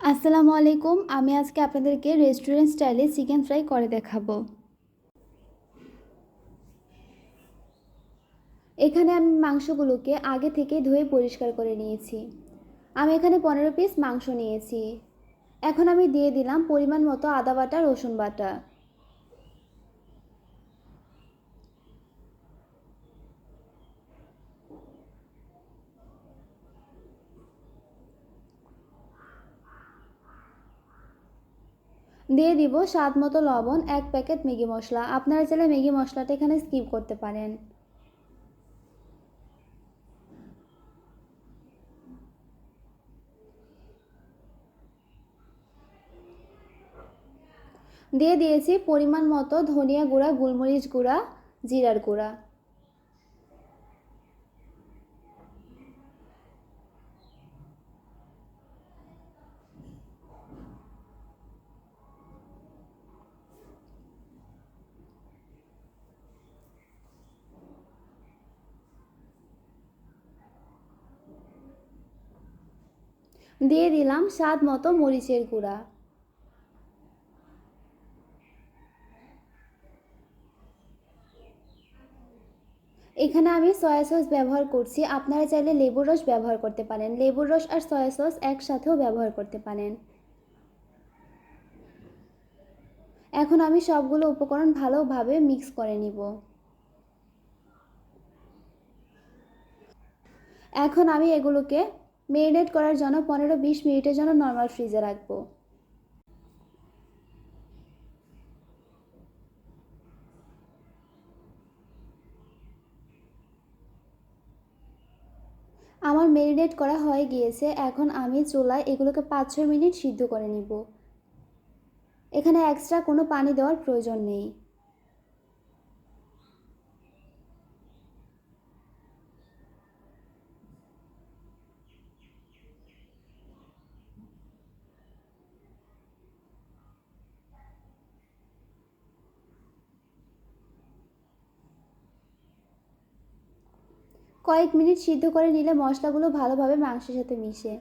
আসসালামু আলাইকুম। আমি আজকে আপনাদেরকে রেস্টুরেন্ট স্টাইলে চিকেন ফ্রাই করে দেখাবো। এখানে আমি মাংসগুলোকে আগে থেকে ধুয়ে পরিষ্কার করে নিয়েছি। আমি এখানে 15 পিস মাংস নিয়েছি। এখন আমি দিয়ে দিলাম পরিমাণ মতো আদা বাটা, রসুন বাটা। দিয়ে দিব স্বাদ মতো লবণ, 1 প্যাকেট ম্যাগি মশলা। আপনারা চাইলে ম্যাগি মশলাটা এখানে স্কিপ করতে পারেন। দিয়ে দিয়েছি পরিমাণ মতো ধনিয়া গুঁড়া, গোলমরিচ গুঁড়া, জিরার গুঁড়া। দিয়ে দিলাম স্বাদ মতো মরিচের গুঁড়া। এখানে আমি সয়া সস ব্যবহার করছি। আপনারা চাইলে লেবুর রস ব্যবহার করতে পারেন। লেবুর রস আর সয়া সস একসাথেও ব্যবহার করতে পারেন। এখন আমি সবগুলো উপকরণ ভালোভাবে মিক্স করে নিব। এখন আমি এগুলোকে মেরিনেট করার জন্য 15-20 মিনিটের জন্য নর্মাল ফ্রিজে রাখবো। আমার মেরিনেট করা হয়ে গিয়েছে। এখন আমি চুলায় এগুলোকে 5-6 মিনিট সিদ্ধ করে নিব। এখানে এক্সট্রা কোনো পানি দেওয়ার প্রয়োজন নেই। কয়েক মিনিট সিদ্ধ করে নিলে মশলাগুলো ভালোভাবে মাংসের সাথে মিশে।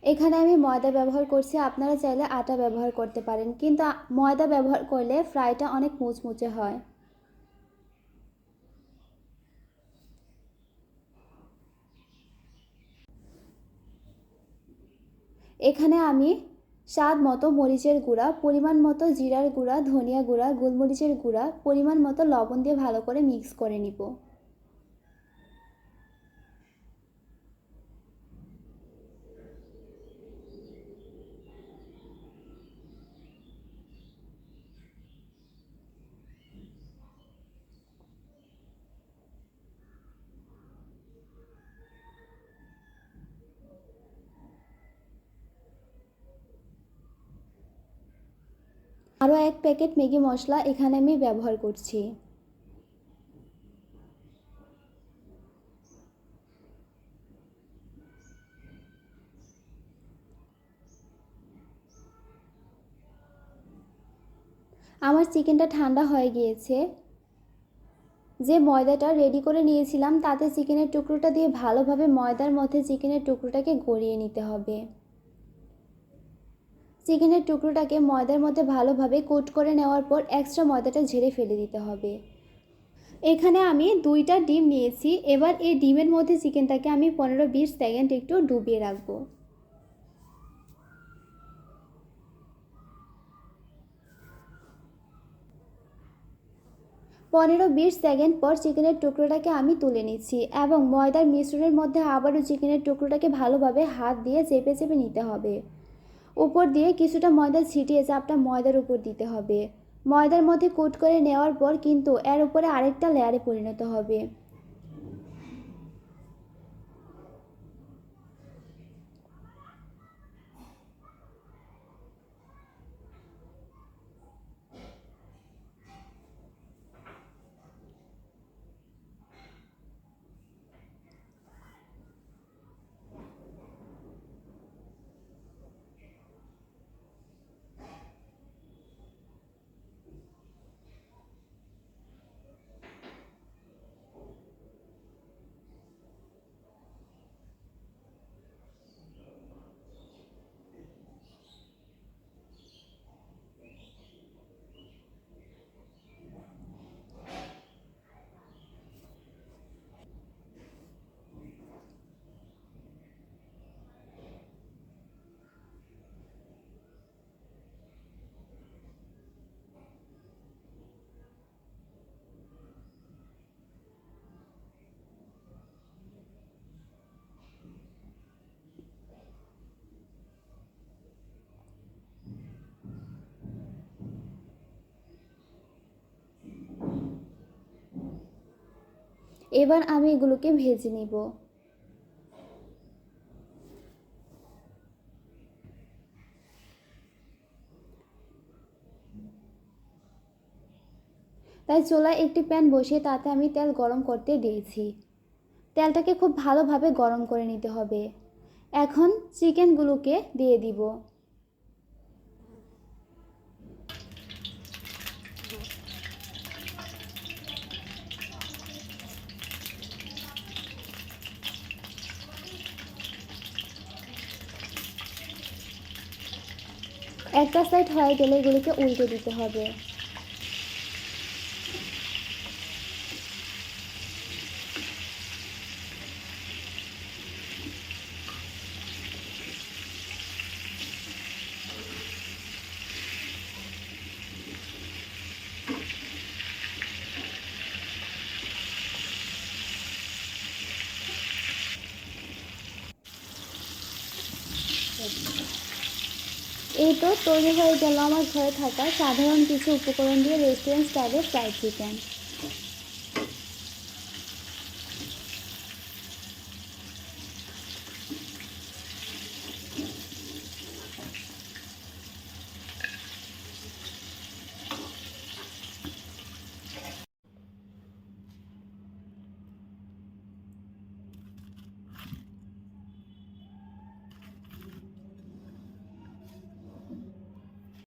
এখানে আমি ময়দা ব্যবহার করছি। আপনারা চাইলে আটা ব্যবহার করতে পারেন, কিন্তু ময়দা ব্যবহার করলে ফ্রাইটা অনেক মুচমুচে হয়। এখানে আমি স্বাদ মতো মরিচের গুঁড়া, পরিমাণ মতো জিরার গুঁড়া, ধনিয়া গুঁড়া, গোলমরিচের গুঁড়া, পরিমাণ মতো লবণ দিয়ে ভালো করে মিক্স করে নিব। আরও 1 প্যাকেট ম্যাগি মশলা এখানে আমি ব্যবহার করছি। আমার চিকেনটা ঠান্ডা হয়ে গিয়েছে। যে ময়দাটা রেডি করে নিয়েছিলাম তাতে চিকেনের টুকরোটা দিয়ে ভালোভাবে ময়দার মধ্যে চিকেনের টুকরোটাকে গড়িয়ে নিতে হবে। চিকেনের টুকরোটাকে ময়দার মধ্যে ভালোভাবে কোট করে নেওয়ার পর এক্সট্রা ময়দাটা ঝেড়ে ফেলে দিতে হবে। এখানে আমি 2টা ডিম নিয়েছি। এবার এই ডিমের মধ্যে চিকেনটাকে আমি 15-20 সেকেন্ড একটু ডুবিয়ে রাখবো। 15-20 সেকেন্ড পর চিকেনের টুকরোটাকে আমি তুলে নিচ্ছি এবং ময়দার মিশ্রণের মধ্যে আবারও চিকেনের টুকরোটাকে ভালোভাবে হাত দিয়ে চেপে চেপে নিতে হবে। উপর দিয়ে কিছুটা ময়দা ছিটিয়ে চাপটা ময়দার উপর দিতে হবে। ময়দার মধ্যে কোট করে নেওয়ার পর কিন্তু এর উপরে আরেকটা লেয়ারে পরিণত হবে। এবার আমি এগুলোকে ভেজে নিব। তাই চুলায় একটি প্যান বসিয়ে তাতে আমি তেল গরম করতে দিয়েছি। তেলটাকে খুব ভালোভাবে গরম করে নিতে হবে। এখন চিকেনগুলোকে দিয়ে দিব। একটা সাইড হয়ে গেলে এগুলোকে উল্টে দিতে হবে। এই তো তৈরি হয়ে গেল আমার ঘরে থাকা সাধারণ কিছু উপকরণ দিয়ে রেস্টুরেন্ট স্টাইলের ফ্রাইড চিকেন।